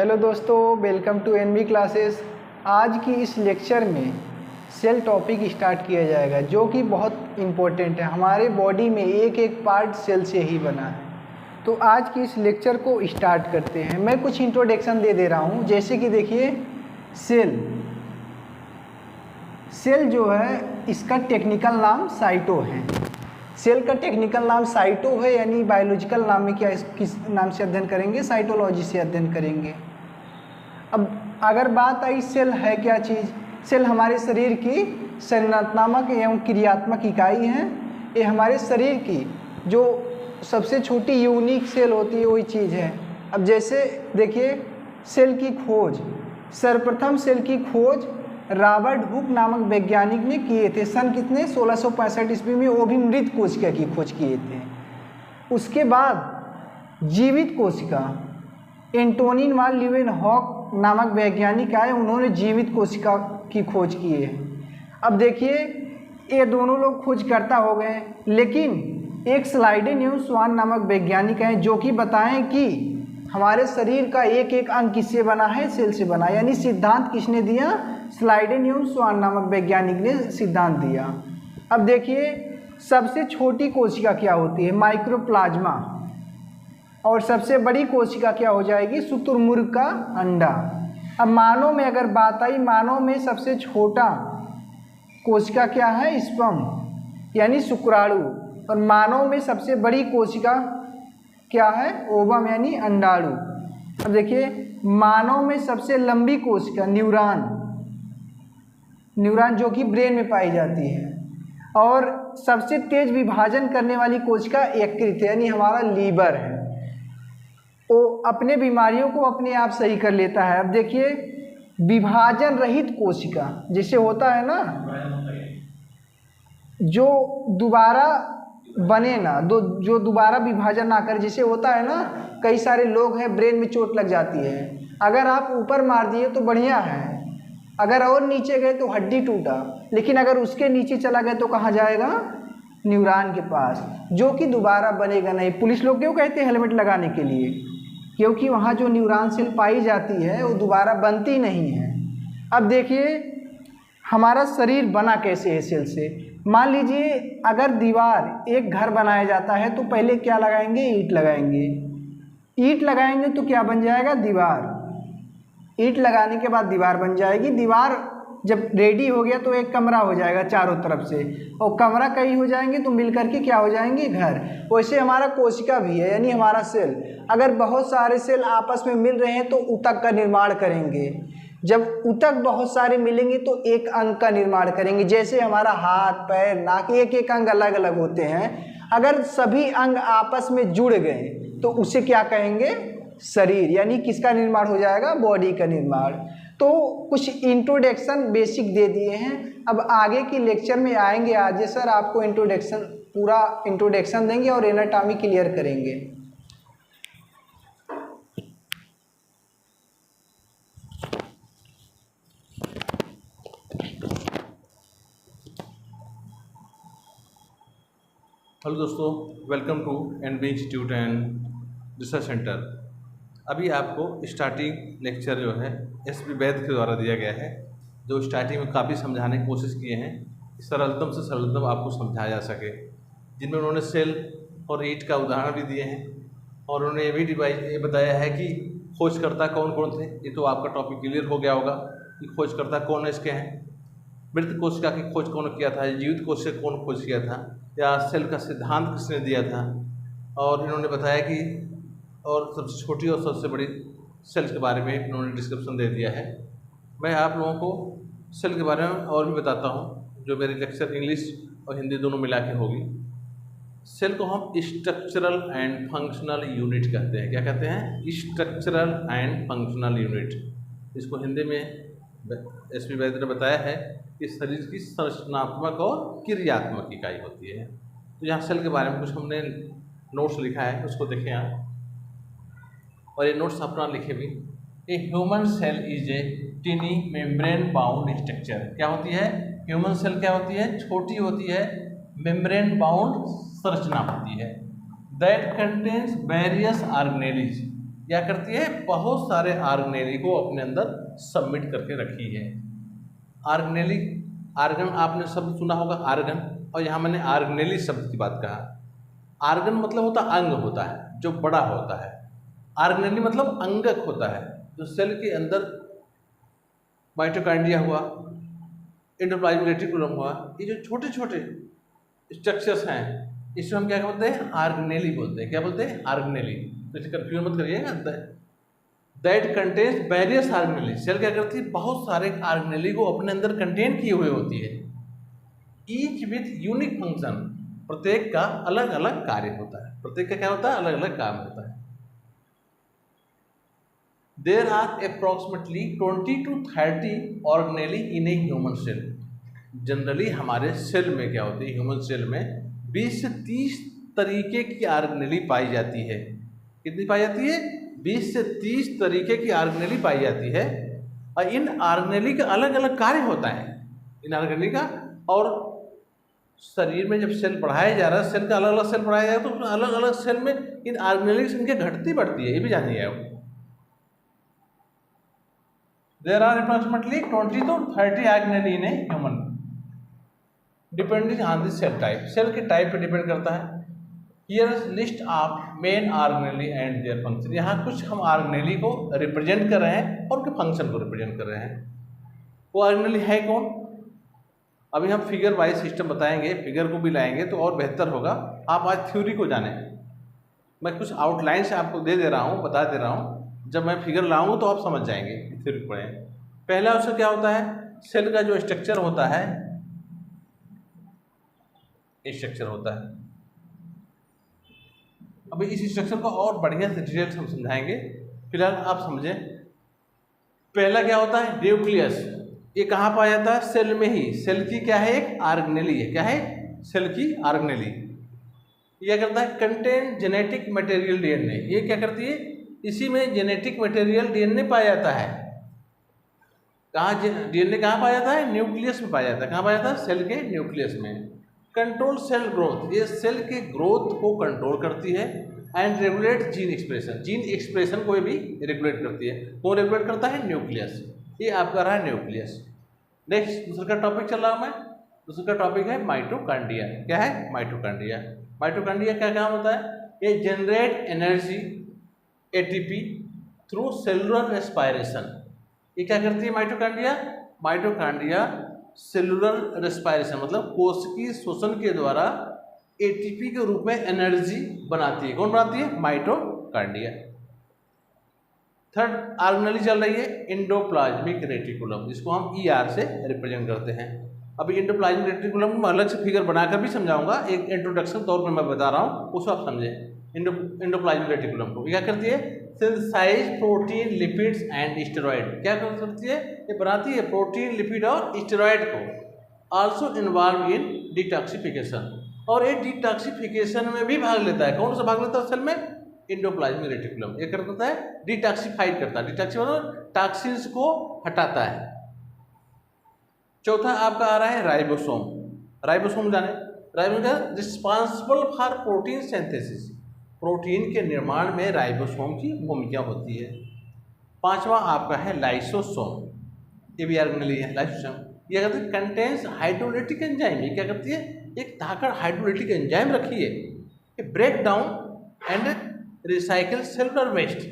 Hello दोस्तों, welcome to N V classes. आज की इस लेक्चर में सेल टॉपिक स्टार्ट किया जाएगा जो कि बहुत इम्पोर्टेंट है। हमारे बॉडी में एक एक पार्ट सेल से ही बना है। तो आज की इस लेक्चर को स्टार्ट करते हैं। मैं कुछ इंट्रोडक्शन दे रहा हूँ। जैसे कि देखिए, सेल जो है इसका टेक्निकल नाम साइटो है। सेल का टेक्निकल नाम साइटो है, यानी बायोलॉजिकल नाम में क्या किस नाम से अध्ययन करेंगे? साइटोलॉजी से अध्ययन करेंगे। अब अगर बात आई सेल है क्या चीज़? सेल हमारे शरीर की संरचनात्मक एवं क्रियात्मक इकाई है। ये हमारे शरीर की जो सबसे छोटी यूनिक सेल होती है वही चीज़ है। अब जैसे देखिए, सेल की खोज, सर्वप्रथम सेल की खोज रॉबर्ट हुक नामक वैज्ञानिक ने किए थे। सन कितने? 1665 ईस्वी में। वो भी मृत कोशिका की खोज किए थे। उसके बाद जीवित कोशिका, एंटोनिन वान लीeuwenhoek नामक वैज्ञानिक आए, उन्होंने जीवित कोशिका की खोज की है। अब देखिए, ये दोनों लोग खोजकर्ता हो गए, लेकिन एक स्लाइडेन एवं स्वान नामक वैज्ञानिक हैं जो कि बताएं कि हमारे शरीर का एक एक अंग किससे बना है? सेल से बना। यानी सिद्धांत किसने दिया? स्लाइडेन एवं स्वान नामक वैज्ञानिक ने सिद्धांत दिया। अब देखिए, सबसे छोटी कोशिका क्या होती है? माइक्रोप्लाज्मा। और सबसे बड़ी कोशिका क्या हो जाएगी? शुतुरमुर्ग का अंडा। अब मानव में अगर बात आई, मानव में सबसे छोटा कोशिका क्या है? स्पर्म यानी शुक्राणु। और मानव में सबसे बड़ी कोशिका क्या है? ओवम यानी अंडाणु। अब देखिए, मानव में सबसे लंबी कोशिका न्यूरॉन जो कि ब्रेन में पाई जाती है। और सबसे तेज विभाजन करने वाली कोशिका यकृत यानी हमारा लीवर है। वो अपने बीमारियों को अपने आप सही कर लेता है। अब देखिए, विभाजन रहित कोशिका जिसे होता है ना, जो दोबारा बने ना, जो दोबारा विभाजन ना करे, जिसे होता है ना, कई सारे लोग हैं ब्रेन में चोट लग जाती है, अगर आप ऊपर मार दिए तो बढ़िया है, अगर और नीचे गए तो हड्डी टूटा, लेकिन अगर उसके नीचे चला गया तो कहाँ जाएगा? न्यूरॉन के पास, जो कि दोबारा बनेगा नहीं। पुलिस लोग क्यों कहते हैं हेलमेट लगाने के लिए? क्योंकि वहाँ जो न्यूरॉन सेल पाई जाती है वो दोबारा बनती नहीं है। अब देखिए, हमारा शरीर बना कैसे है? सेल से। मान लीजिए, अगर दीवार, एक घर बनाया जाता है तो पहले क्या लगाएंगे? ईंट लगाएंगे। ईंट लगाएंगे तो क्या बन जाएगा? दीवार। ईंट लगाने के बाद दीवार बन जाएगी। दीवार जब रेडी हो गया तो एक कमरा हो जाएगा चारों तरफ से, और कमरा कई हो जाएंगे तो मिलकर के क्या हो जाएंगे? घर। वैसे हमारा कोशिका भी है, यानी हमारा सेल। अगर बहुत सारे सेल आपस में मिल रहे हैं तो ऊतक का निर्माण करेंगे। जब ऊतक बहुत सारे मिलेंगे तो एक अंग का निर्माण करेंगे। जैसे हमारा हाथ, पैर, नाक, एक एक अंग अलग अलग होते हैं। अगर सभी अंग आपस में जुड़ गए तो उसे क्या कहेंगे? शरीर। यानी किसका निर्माण हो जाएगा? बॉडी का निर्माण। तो कुछ इंट्रोडक्शन बेसिक दे दिए हैं। अब आगे की लेक्चर में आएंगे आज सर, आपको पूरा इंट्रोडक्शन देंगे और एनाटॉमी क्लियर करेंगे। हेलो दोस्तों, welcome to NB institute and research centre. अभी आपको स्टार्टिंग लेक्चर जो है एसपी वैद के द्वारा दिया गया है, जो स्टार्टिंग में काफ़ी समझाने की कोशिश किए हैं, सरलतम से सरलतम आपको समझाया जा सके। जिनमें उन्होंने सेल और ईंट का उदाहरण भी दिए हैं, और उन्होंने ये बताया है कि खोजकर्ता कौन कौन थे। ये तो आपका टॉपिक क्लियर हो गया होगा कि खोजकर्ता कौन है इसके हैं। मृत कोशिका की खोज कौन किया था, जीवित कोशिका कौन खोज किया था, या सेल का सिद्धांत किसने दिया था। और इन्होंने बताया कि और सबसे छोटी और सबसे बड़ी सेल्स के बारे में इन्होंने डिस्क्रिप्शन दे दिया है। मैं आप लोगों को सेल के बारे में और भी बताता हूँ, जो मेरी लेक्चर इंग्लिश और हिंदी दोनों मिला के होगी। सेल को हम स्ट्रक्चरल एंड फंक्शनल यूनिट कहते हैं। क्या कहते हैं? Structural and functional unit. इसको हिंदी में एसपी वैद ने बताया है कि शरीर की संरचनात्मक और क्रियात्मक इकाई होती है। तो यहाँ सेल के बारे में कुछ हमने नोट्स लिखा है, उसको देखें आप, और ये नोट्स अपना लिखे भी। A human cell is a tiny membrane bound structure. क्या होती है? ह्यूमन सेल क्या होती है? छोटी होती है, मेम्ब्रेन बाउंड संरचना होती है। That contains various organelles. क्या करती है, बहुत सारे ऑर्गेनेली को अपने अंदर सबमिट करके रखी है। ऑर्गेनेली, आर्गन आपने शब्द सुना होगा आर्गन, और यहाँ मैंने ऑर्गेनेली शब्द की बात कहा। आर्गन मतलब होता अंग होता है जो बड़ा होता है, ऑर्गेनेली मतलब अंगक होता है जो सेल के अंदर माइटोकॉन्ड्रिया हुआ, एंडोप्लाज्मिक रेटिकुलम हुआ, ये जो छोटे छोटे स्ट्रक्चर्स हैं इसमें हम क्या बोलते हैं, ऑर्गेनेली बोलते हैं। क्या बोलते हैं, ऑर्गेनेली। तो इसे कंफ्यूज मत करिएगा। That contains various organelle, cell क्या करती है, बहुत सारे ऑर्गेनेली को अपने अंदर कंटेन किए हुए होती है। ईच विथ यूनिक फंक्शन, प्रत्येक का अलग अलग कार्य होता है। प्रत्येक का क्या होता है, अलग अलग काम होता है। There are approximately 20 to 30 organelle in a human cell. Generally हमारे सेल में क्या होती है, ह्यूमन सेल में 20 से 30 तरीके की ऑर्गेनेली पाई जाती है। कितनी पाई जाती है, 20 से 30 तरीके की ऑर्गेनेली पाई जाती है। और इन ऑर्गेनेली का अलग अलग कार्य होता है, इन ऑर्गेनेली का। और शरीर में जब सेल बढ़ाया जा रहा है, सेल का अलग अलग सेल बढ़ाया जाए तो अलग अलग सेल में इन ऑर्गेनेली की संख्या घटती बढ़ती है, ये भी जानिए आप। There are approximately 20 to 30 organelle in a human, depending on the cell type. Cell के टाइप पे डिपेंड करता है। Here list of main organelle and their function. यहाँ कुछ हम ऑर्गेनेली को रिप्रेजेंट कर रहे हैं और उनके फंक्शन को रिप्रेजेंट कर रहे हैं। वो ऑर्गेनेली है कौन, अभी हम फिगर वाइज सिस्टम बताएंगे, फिगर को भी लाएंगे तो और बेहतर होगा। आप आज थ्योरी को जानें, मैं कुछ आउटलाइन से आपको दे दे रहा हूँ, बता दे रहा हूँ। जब मैं फिगर लाऊंगा तो आप समझ जाएंगे, थ्योरी पढ़ें। पहला उससे क्या होता है, सेल का जो स्ट्रक्चर होता है, स्ट्रक्चर होता है। अभी इस स्ट्रक्चर को और बढ़िया से डिटेल से हम समझाएंगे, फिलहाल आप समझें। पहला क्या होता है, न्यूक्लियस। ये कहाँ पाया जाता है, सेल में ही। सेल की क्या है, एक ऑर्गेनेली है। क्या है, सेल की ऑर्गेनेली। ये क्या करता है, कंटेन जेनेटिक मटेरियल डीएनए। ये क्या करती है, इसी में जेनेटिक मटेरियल डीएनए पाया जाता है। कहाँ डीएनए कहाँ पाया जाता है, न्यूक्लियस में पाया जाता है। कहाँ पाया जाता है, सेल के न्यूक्लियस में। कंट्रोल सेल ग्रोथ, ये सेल के ग्रोथ को कंट्रोल करती है। And regulate gene expression, gene expression को भी रेगुलेट करती है। कौन रेगुलेट करता है, न्यूक्लियस। ये आपका रहा न्यूक्लियस। नेक्स्ट दूसरा का टॉपिक चल रहा हूँ मैं। दूसरा का टॉपिक है माइटोकॉन्ड्रिया। क्या है, माइटोकॉन्ड्रिया। माइटोकॉन्ड्रिया क्या काम होता है, ये generate energy ATP through cellular respiration. ये क्या करती है माइटोकॉन्ड्रिया, माइटोकॉन्ड्रिया सेलुलर रेस्पायरेशन मतलब कोशिकीय श्वसन के द्वारा एटीपी के रूप में एनर्जी बनाती है। कौन बनाती है, माइटोकॉन्ड्रिया। थर्ड ऑर्गेनेली चल रही है एंडोप्लाज्मिक रेटिकुलम, जिसको हम ईआर से रिप्रेजेंट करते हैं। अभी एंडोप्लाज्मिक रेटिकुलम में अलग से फिगर बनाकर भी समझाऊंगा, एक इंट्रोडक्शन तौर पर मैं बता रहा हूँ, उसको आप समझें। एंडोप्लाज्मिक रेटिकुलम को क्या करती है, synthesise protein, lipids and steroid. क्या करती है, ये बनाती है प्रोटीन, लिपिड और स्टेरॉइड को। आल्सो इन्वॉल्व इन डिटॉक्सिफिकेशन, और ये डिटॉक्सिफिकेशन में भी भाग लेता है। कौन सा भाग लेता है सेल में, एंडोप्लाज्मिक रेटिकुलम। ये करता है, डिटॉक्सिफाइड करता है। डिटॉक्सिफाइड मतलब टॉक्सिन्स को हटाता है। चौथा आपका आ रहा है राइबोसोम। राइबोसोम जाने, ribosome responsible for protein synthesis. Protein के निर्माण में राइबोसोम की भूमिका होती है। पांचवा आपका है लाइसोसोम, ये भी ऑर्गेनेली है। लाइसोसोम ये कहते हैं कंटेन्स हाइड्रोलिटिक एंजाइम। ये क्या करती है, एक धाकड़ हाइड्रोलिटिक एंजाइम रखी है, ये break down and recycle cellular waste.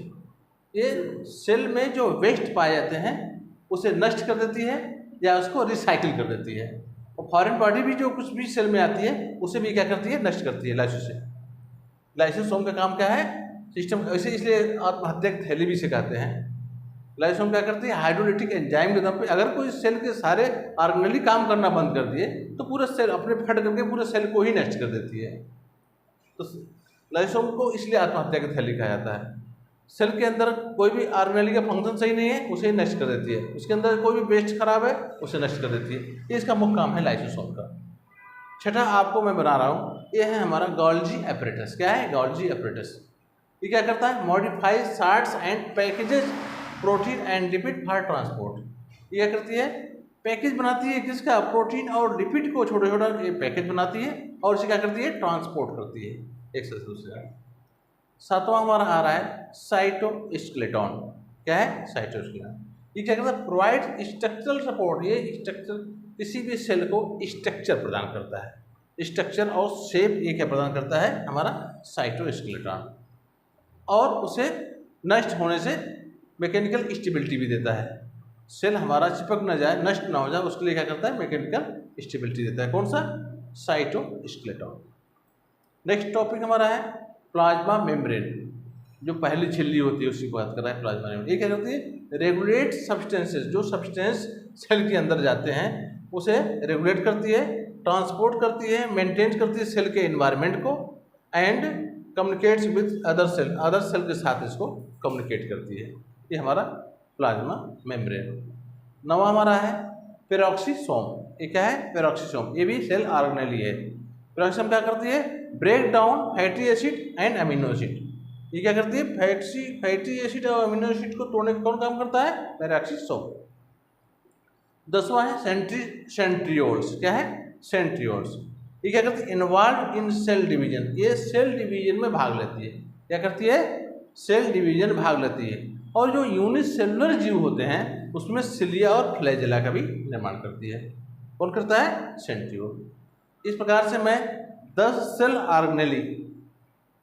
ये सेल में जो वेस्ट पाए जाते हैं उसे नष्ट कर देती है या उसको रिसाइकिल कर देती है। और फॉरेन बॉडी भी जो कुछ भी सेल में आती है उसे भी क्या करती है, नष्ट करती है लाइसोसोम। लाइसोसोम का काम क्या है, सिस्टम ऐसे, इसलिए आत्महत्या की थैली भी सिखाते हैं। लाइसोसोम क्या करती है, हाइड्रोलिटिक एंजाइम के दम पे अगर कोई सेल के सारे ऑर्गेनेली काम करना बंद कर दिए तो पूरा सेल अपने फट करके पूरे सेल को ही नष्ट कर देती है। तो लाइसोसोम को इसलिए आत्महत्या की थैली कहा जाता है। सेल के अंदर कोई भी ऑर्गेनेली का फंक्शन सही नहीं है उसे नष्ट कर देती है, उसके अंदर कोई भी वेस्ट खराब है उसे नष्ट कर देती है। ये इसका मुख्य काम है लाइसोसोम का। छठा आपको मैं बना रहा हूँ, ये है हमारा गोल्जी एपरेटस। क्या है, गोल्जी एपरेटस। ये क्या करता है, modify sorts and packages protein and lipid for transport. ये क्या करती है, पैकेज बनाती है किसका, प्रोटीन और लिपिड को छोटा छोटा ये पैकेज बनाती है और इसे क्या करती है, ट्रांसपोर्ट करती है एक से दूसरे। सातवां हमारा आ रहा है साइटोस्केलेटन। क्या है? साइटोस्केलेटन। ये क्या करता है? Provide structural support. ये स्ट्रक्चर किसी भी सेल को स्ट्रक्चर प्रदान करता है, स्ट्रक्चर और शेप ये क्या प्रदान करता है? हमारा साइटोस्केलेटन। और उसे नष्ट होने से मैकेनिकल स्टेबिलिटी भी देता है। सेल हमारा चिपक ना जाए, नष्ट ना हो जाए, उसके लिए क्या करता है? मैकेनिकल स्टेबिलिटी देता है। कौन सा? साइटोस्केलेटन। नेक्स्ट टॉपिक हमारा है प्लाज्मा मेम्ब्रेन। जो पहली झिल्ली होती है उसकी बात कर रहा है प्लाज्मा मेम्ब्रेन। ये क्या करती है? Regulate substances. जो सब्सटेंस सेल के अंदर जाते हैं उसे रेगुलेट करती है, ट्रांसपोर्ट करती है, मेंटेन करती है सेल के एनवायरनमेंट को, and communicates with other cell के साथ इसको कम्युनिकेट करती है। ये हमारा प्लाज्मा मेम्ब्रेन। नवा हमारा है पेरोक्सीसोम। ये क्या है? पेरोक्सीसोम। ये भी सेल ऑर्गेनेली है। पेरोक्सीसोम क्या करती है? Break down fatty acid and amino acid. ये क्या करती है? फैटी एसिड और अमीनो एसिड को तोड़ने का कौन काम करता है? पेरोक्सीसोम। 10वां है सेंट्रियोल्स। क्या है? सेंट्रियोल्स। ये क्या करती है? Involve in cell division. ये सेल डिवीजन में भाग लेती है। क्या करती है? सेल डिवीजन भाग लेती है। और जो यूनिसेलुलर जीव होते हैं उसमें सिलिया और फ्लैजेला का भी निर्माण करती है। कौन करता है? सेंट्रियोल। इस प्रकार से मैं 10 सेल ऑर्गेनेली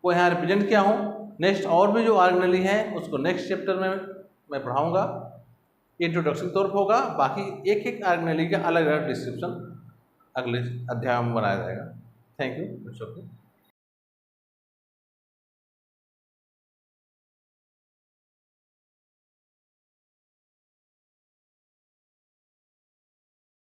को यहाँ रिप्रेजेंट किया हूँ। नेक्स्ट और भी जो ऑर्गेनेली हैं उसको नेक्स्ट चैप्टर में मैं पढ़ाऊँगा। इंट्रोडक्शन तौर पर होगा, बाकी एक एक ऑर्गेनेली का अलग अलग डिस्क्रिप्शन अगले अध्याय में बनाया जाएगा। Thank you.